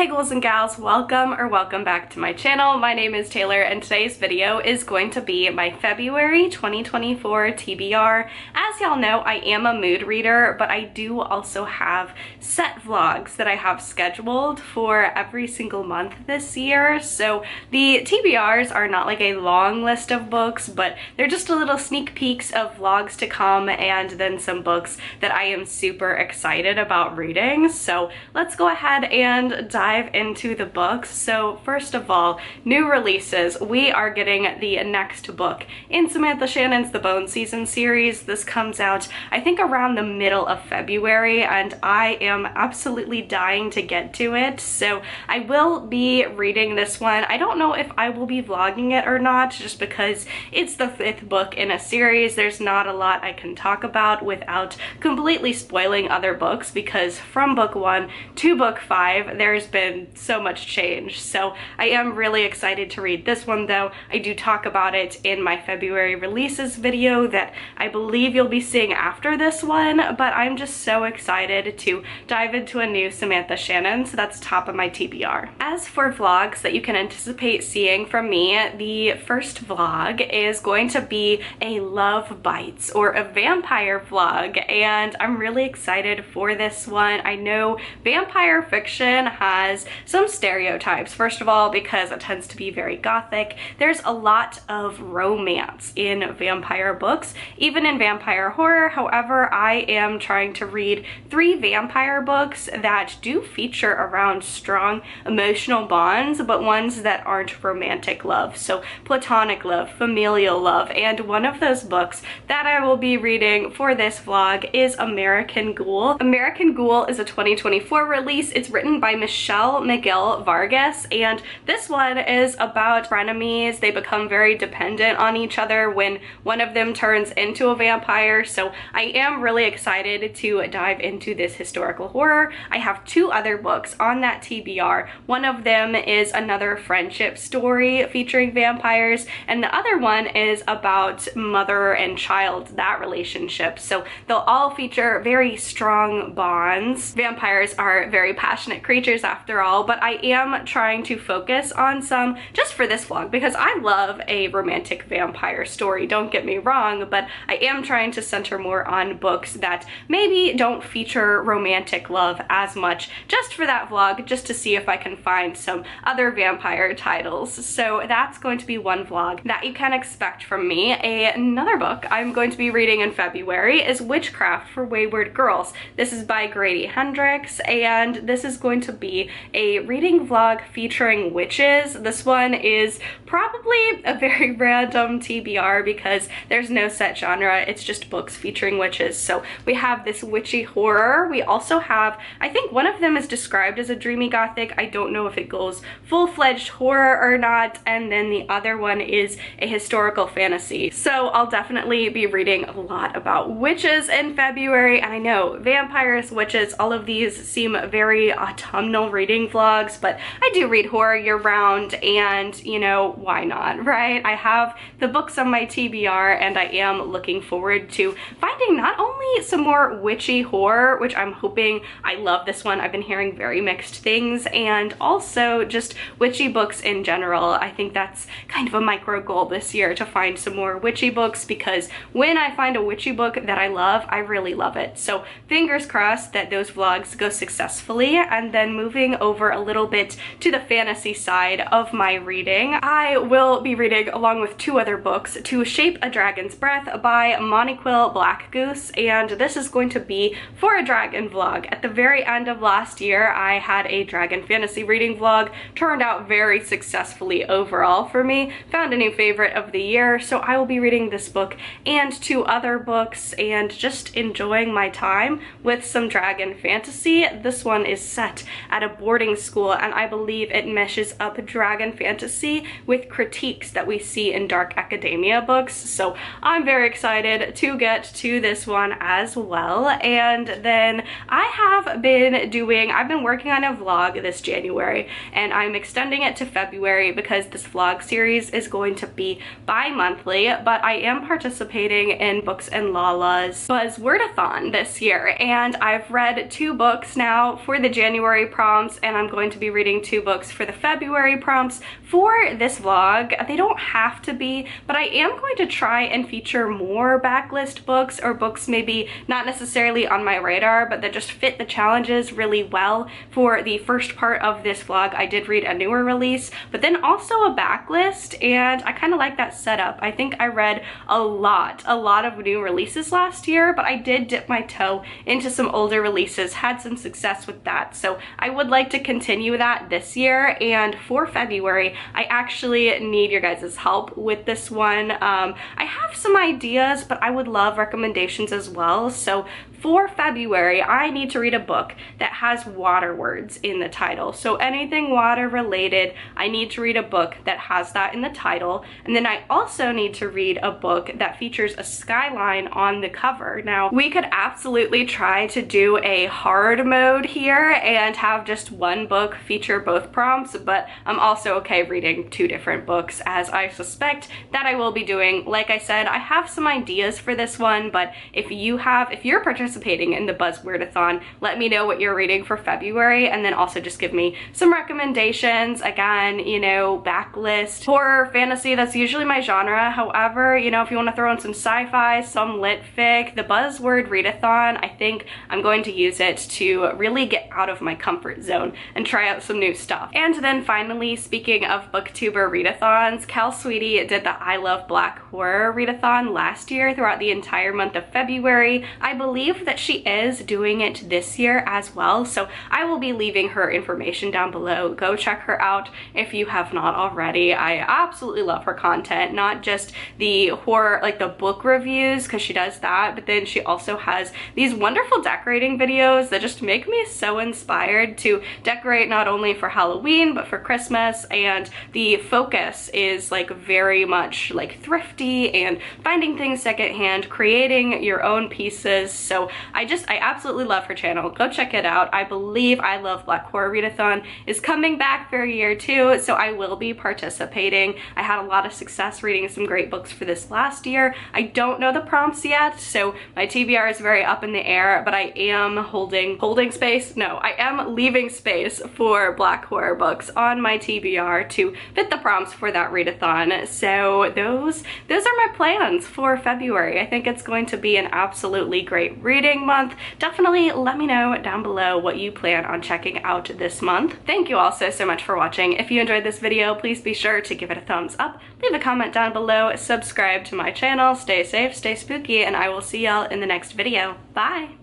Hey ghouls and gals, welcome back to my channel. My name is Taylor and today's video is going to be my February 2024 TBR. As y'all know, I am a mood reader, but I do also have set vlogs that I have scheduled for every single month this year. So the TBRs are not like a long list of books, but they're just a little sneak peeks of vlogs to come and then some books that I am super excited about reading. So let's go ahead and dive into the books. So first of all, new releases. We are getting the next book in Samantha Shannon's The Bone Season series. This comes out, I think, around the middle of February, and I am absolutely dying to get to it. So I will be reading this one. I don't know if I will be vlogging it or not, just because it's the 5th book in a series. There's not a lot I can talk about without completely spoiling other books, because from book 1 to book 5, there's been so much change. So I am really excited to read this one, though. I do talk about it in my February releases video that I believe you'll be seeing after this one, but I'm just so excited to dive into a new Samantha Shannon, so that's top of my TBR. As for vlogs that you can anticipate seeing from me, the first vlog is going to be a Love Bites or a vampire vlog, and I'm really excited for this one. I know vampire fiction has some stereotypes. First of all, because it tends to be very gothic. There's a lot of romance in vampire books, even in vampire horror. However, I am trying to read 3 vampire books that do feature around strong emotional bonds, but ones that aren't romantic love. So platonic love, familial love, and one of those books that I will be reading for this vlog is American Ghoul. American Ghoul is a 2024 release. It's written by Michelle Miguel Vargas, and this one is about frenemies. They become very dependent on each other when one of them turns into a vampire. So I am really excited to dive into this historical horror. I have 2 other books on that TBR. One of them is another friendship story featuring vampires, and the other one is about mother and child, that relationship. So they'll all feature very strong bonds. Vampires are very passionate creatures after all, but I am trying to focus on some just for this vlog, because I love a romantic vampire story, don't get me wrong, but I am trying to center more on books that maybe don't feature romantic love as much, just for that vlog, just to see if I can find some other vampire titles. So that's going to be one vlog that you can expect from me. Another book I'm going to be reading in February is Witchcraft for Wayward Girls. This is by Grady Hendrix, and this is going to be a reading vlog featuring witches. This one is probably a very random TBR because there's no set genre. It's just books featuring witches. So we have this witchy horror. We also have, I think one of them is described as a dreamy gothic. I don't know if it goes full-fledged horror or not. And then the other one is a historical fantasy. So I'll definitely be reading a lot about witches in February. And I know vampires, witches, all of these seem very autumnal reading vlogs, but I do read horror year round, and you know, why not, right? I have the books on my TBR, and I am looking forward to finding not only some more witchy horror, which I'm hoping, I love this one, I've been hearing very mixed things, and also just witchy books in general. I think that's kind of a micro goal this year, to find some more witchy books, because when I find a witchy book that I love, I really love it. So fingers crossed that those vlogs go successfully. And then moving over a little bit to the fantasy side of my reading, I will be reading, along with 2 other books, To Shape a Dragon's Breath by Moniquil Blackgoose, and this is going to be for a dragon vlog. At the very end of last year, I had a dragon fantasy reading vlog, turned out very successfully overall for me, found a new favorite of the year, so I will be reading this book and 2 other books and just enjoying my time with some dragon fantasy. This one is set at a boarding school, and I believe it meshes up dragon fantasy with critiques that we see in dark academia books, so I'm very excited to get to this one as well. And then I've been working on a vlog this January, and I'm extending it to February because this vlog series is going to be bi-monthly, but I am participating in Books and Lala's Buzzwordathon this year, and I've read 2 books now for the January prompts. prompts, and I'm going to be reading 2 books for the February prompts for this vlog. They don't have to be, but I am going to try and feature more backlist books, or books maybe not necessarily on my radar, but that just fit the challenges really well. For the first part of this vlog, I did read a newer release, but then also a backlist, and I kind of like that setup. I think I read a lot of new releases last year, but I did dip my toe into some older releases, had some success with that, so I would like to continue that this year. And for February, I actually need your guys' help with this one. I have some ideas, but I would love recommendations as well. So for February, I need to read a book that has water words in the title. So anything water related, I need to read a book that has that in the title. And then I also need to read a book that features a skyline on the cover. Now, we could absolutely try to do a hard mode here and have just one book feature both prompts, but I'm also okay reading 2 different books, as I suspect that I will be doing. Like I said, I have some ideas for this one, but if you're participating in the Buzzwordathon, let me know what you're reading for February, and then also just give me some recommendations. Again, you know, backlist, horror, fantasy, that's usually my genre. However, you know, if you want to throw in some sci-fi, some lit fic, the Buzzword Readathon, I think I'm going to use it to really get out of my comfort zone and try out some new stuff. And then finally, speaking of booktuber readathons, Cal Sweetie did the I Love Black Horror readathon last year throughout the entire month of February. I believe that she is doing it this year as well, so I will be leaving her information down below. Go check her out if you have not already. I absolutely love her content, not just the horror, like the book reviews, because she does that, but then she also has these wonderful decorating videos that just make me so inspired to decorate not only for Halloween but for Christmas. And the focus is like very much like thrifty and finding things secondhand, creating your own pieces. So I absolutely love her channel. Go check it out. I believe I Love Black Horror Readathon is coming back for year 2, so I will be participating. I had a lot of success reading some great books for this last year. I don't know the prompts yet, so my TBR is very up in the air, but I am holding space? No, I am leaving space for black horror books on my TBR to fit the prompts for that readathon. So those are my plans for February. I think it's going to be an absolutely great reading month. Definitely let me know down below what you plan on checking out this month. Thank you all so much for watching. If you enjoyed this video, please be sure to give it a thumbs up, leave a comment down below, subscribe to my channel, stay safe, stay spooky, and I will see y'all in the next video. Bye!